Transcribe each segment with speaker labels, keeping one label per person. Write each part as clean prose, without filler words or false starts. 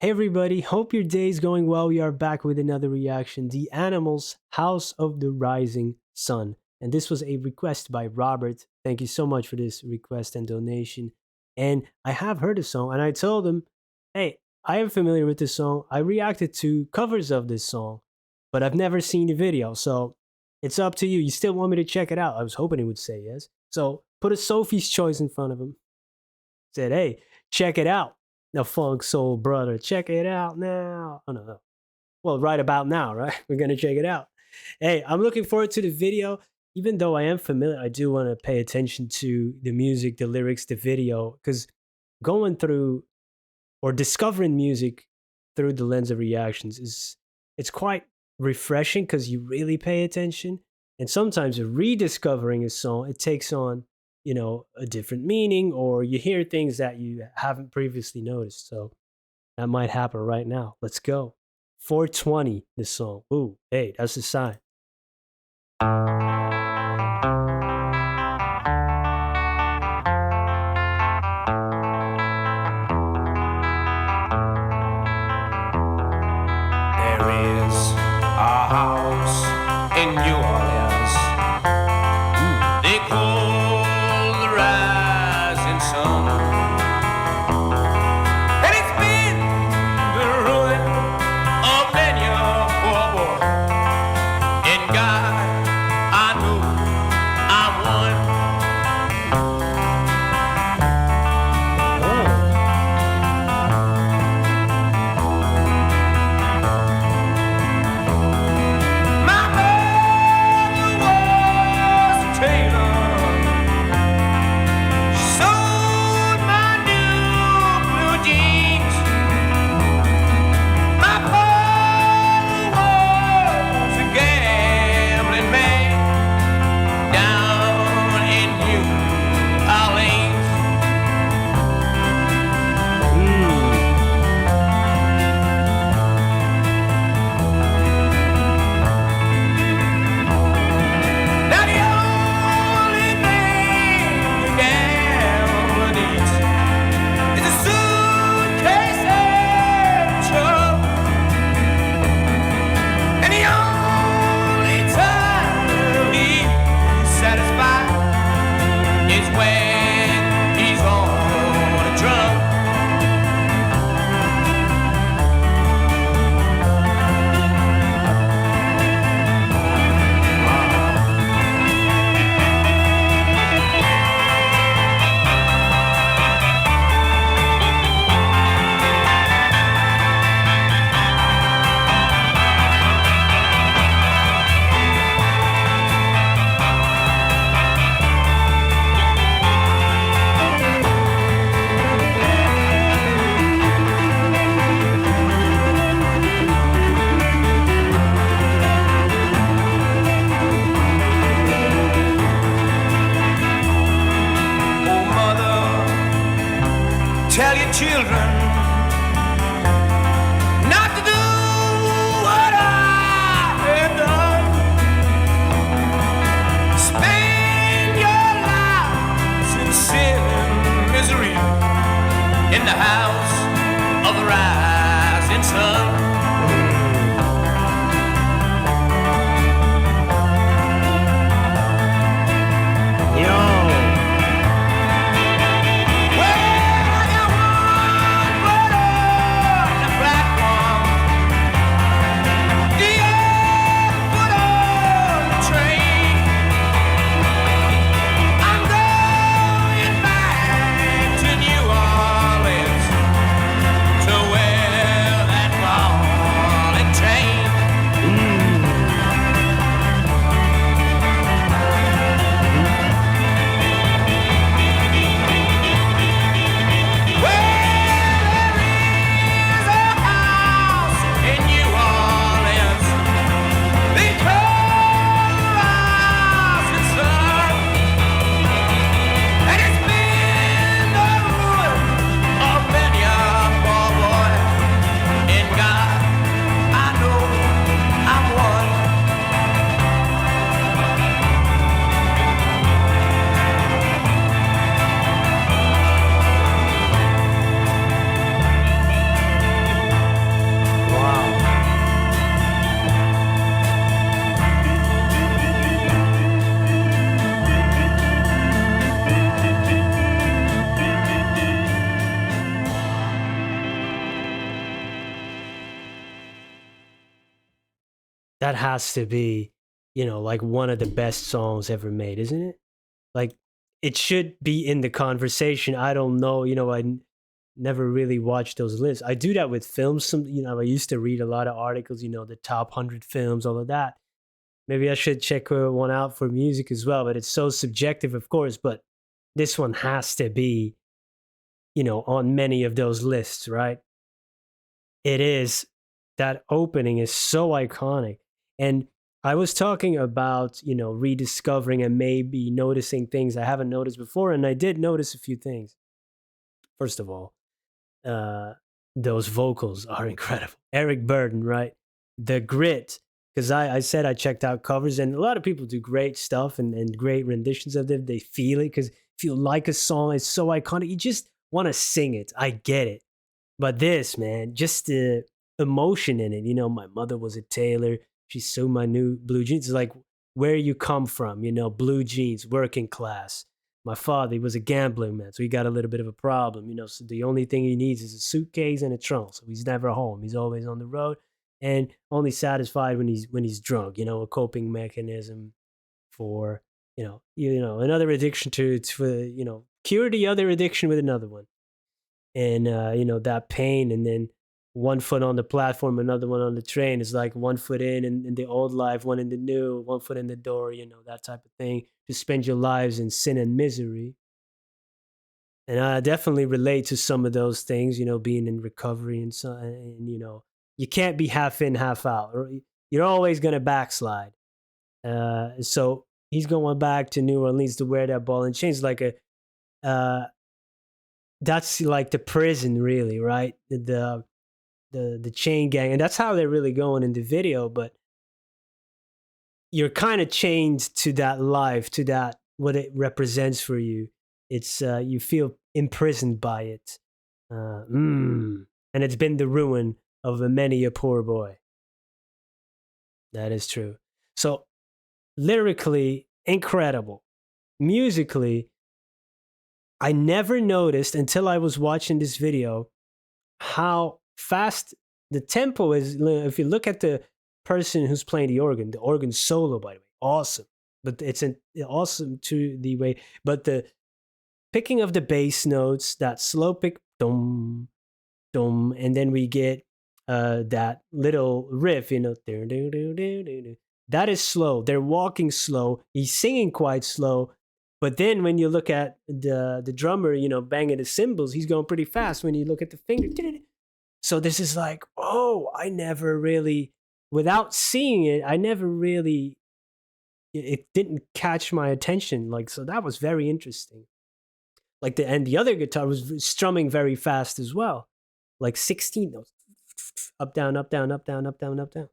Speaker 1: Hey everybody, hope your day is going well. We are back with another reaction. The Animals House of the Rising Sun. And this was a request by Robert. Thank you so much for this request and donation. And I have heard the song and I told him, hey, I am familiar with this song. I reacted to covers of this song, but I've never seen the video. So it's up to you. You still want me to check it out? I was hoping he would say yes. So put a Sophie's Choice in front of him. Said, hey, check it out. The Funk Soul Brother. Check it out now. Oh, no. Well, right about now, right? We're going to check it out. Hey, I'm looking forward to the video. Even though I am familiar, I do want to pay attention to the music, the lyrics, the video, because going through or discovering music through the lens of reactions is it's quite refreshing because you really pay attention. And sometimes rediscovering a song, it takes on a different meaning, or you hear things that you haven't previously noticed. So that might happen right now. Let's go. 420, this song. Ooh, hey, that's a sign.
Speaker 2: There is a house in New Orleans they call the rising sun, and it's been the ruin of many a poor boy. In God, I know I'm one. My
Speaker 1: that has to be, like one of the best songs ever made, isn't it? Like, it should be in the conversation. I don't know, never really watched those lists. I do that with films. I used to read a lot of articles, the top 100 films, all of that. Maybe I should check one out for music as well, but it's so subjective, of course. But this one has to be, on many of those lists, right? It is. That opening is so iconic. And I was talking about, rediscovering and maybe noticing things I haven't noticed before. And I did notice a few things. First of all, uh, those vocals are incredible. Eric Burden, right? The grit. Because I said I checked out covers, and a lot of people do great stuff and great renditions of them. They feel it because if you like a song, it's so iconic. You just want to sing it. I get it. But this, man, just the emotion in it. My mother was a tailor. She sewed my new blue jeans. It's like where you come from, blue jeans, working class. My father, he was a gambling man, so he got a little bit of a problem, So the only thing he needs is a suitcase and a trunk. So he's never home. He's always on the road and only satisfied when he's drunk, a coping mechanism for, another addiction to cure the other addiction with another one. And that pain, and then one foot on the platform, another one on the train, is like one foot in the old life, one in the new, one foot in the door, that type of thing. To spend your lives in sin and misery. And I definitely relate to some of those things, being in recovery and so, and you can't be half in half out, or you're always going to backslide. So he's going back to New Orleans to wear that ball and chains, like a uh that's like the prison, really, right? The chain gang, and that's how they're really going in the video. But you're kind of chained to that life, to that what it represents for you. It's you feel imprisoned by it, and it's been the ruin of many a poor boy. That is true. So lyrically incredible, musically, I never noticed until I was watching this video how fast the tempo is. If you look at the person who's playing the organ solo, by the way, awesome. But it's an awesome to the way. But the picking of the bass notes, that slow pick, dum dum, and then we get that little riff, that is slow. They're walking slow. He's singing quite slow. But then when you look at the drummer, banging the cymbals, he's going pretty fast. When you look at the finger, so this is like, oh, I never really, without seeing it, I never really, it didn't catch my attention. Like, so that was very interesting. Like and the other guitar was strumming very fast as well, like 16 notes, up down, up down, up down, up down, up down.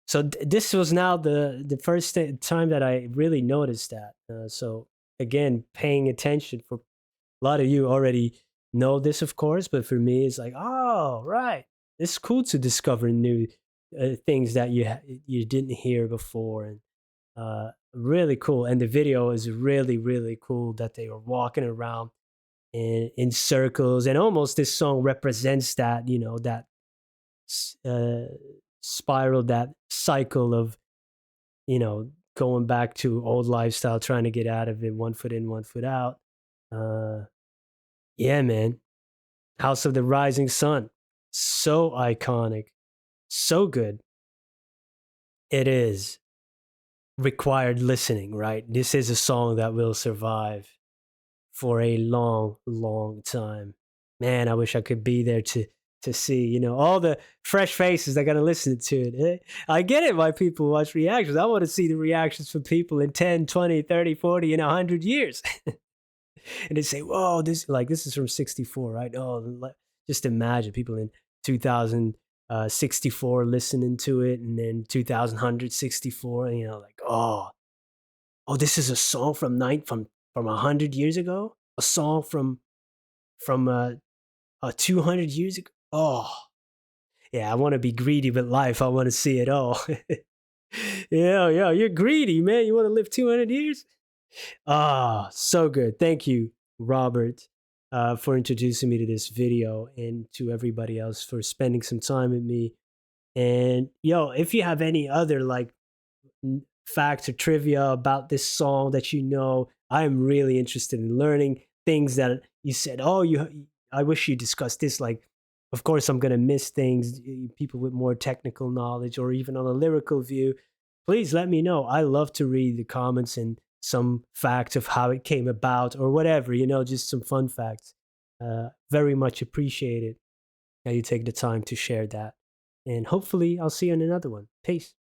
Speaker 1: So this was now the first time that I really noticed that. So again, paying attention. For a lot of you already know this, of course, but for me, it's like, oh, right, it's cool to discover new things that you didn't hear before, and really cool. And the video is really really cool that they were walking around in circles, and almost this song represents that, that uh, spiral, that cycle of going back to old lifestyle, trying to get out of it, one foot in, one foot out. Uh, yeah, man. House of the Rising Sun, so iconic, so good. It is required listening, right? This is a song that will survive for a long, long time. Man, I wish I could be there to see, all the fresh faces that got to listen to it. I get it why people watch reactions. I want to see the reactions from people in 10, 20, 30, 40, 100 years. And they say, whoa, this is from 64, right? Oh, just imagine people in 2064 listening to it, and then 2164, like, oh, this is a song from 100 years ago, a song from 200 years ago. Oh, yeah, I want to be greedy with life. I want to see it all. Yeah, you're greedy, man. You want to live 200 years? Ah, so good. Thank you, Robert, for introducing me to this video, and to everybody else for spending some time with me. And yo, if you have any other like facts or trivia about this song that you know, I'm really interested in learning things that you said. Oh, you, I wish you discussed this. Like, of course, I'm gonna miss things. People with more technical knowledge, or even on a lyrical view, please let me know. I love to read the comments and some facts of how it came about, or whatever. You know, just some fun facts. Very much appreciated that you take the time to share that. And hopefully, I'll see you in another one. Peace.